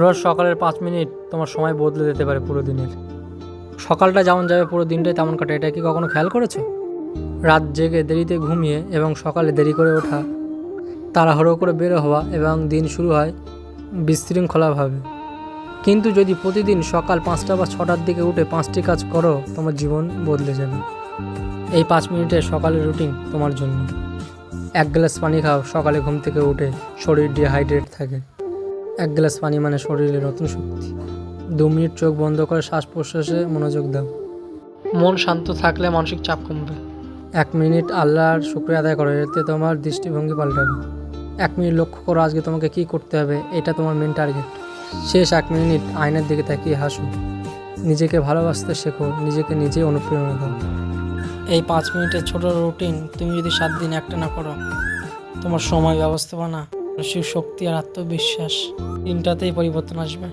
রোজ সকালের 5 মিনিট তোমার সময় বদলে দিতে পারে পুরো দিনের। সকালটা যেমন যাবে পুরো দিনটাই তেমন কাটে, এটা কি কখনো খেয়াল করেছো? রাত জেগে দেরিতে ঘুমিয়ে এবং সকালে দেরি করে ওঠা, তাড়াহুড়ো করে বের হওয়া এবং দিন শুরু হয় বিশৃঙ্খলাভাবে। কিন্তু যদি প্রতিদিন সকাল 5টা বা 6টার দিকে উঠে 5টি কাজ করো, তোমার জীবন বদলে যাবে। এই 5 মিনিটের সকালের রুটিন তোমার জন্য। 1 গ্লাস পানি খাও সকালে ঘুম থেকে উঠে, শরীর ডিহাইড্রেট থাকে। 1 গ্লাস পানি মানে শরীরে নতুন শক্তি। 2 মিনিট চোখ বন্ধ করে শ্বাস প্রশ্বাসে মনোযোগ দাও। মন শান্ত থাকলে মানসিক চাপ কমবে। 1 মিনিট আল্লাহর শুকরিয়া আদায় করো, এতে তোমার দৃষ্টিভঙ্গি পাল্টাবে। 1 মিনিট লক্ষ্য করো আজকে তোমাকে কী করতে হবে, এটা তোমার মেন টার্গেট। শেষ 1 মিনিট আয়নার দিকে তাকিয়ে হাসো। নিজেকে ভালোবাসতে শেখো, নিজেকে নিজেই অনুপ্রেরণা দাও। এই 5 মিনিটের ছোট রুটিন তুমি যদি 7 দিন একটানা করো, তোমার সময় ব্যবস্থাপনা, মানসিক শক্তি আর আত্মবিশ্বাস তিনটাতেই পরিবর্তন আসবে।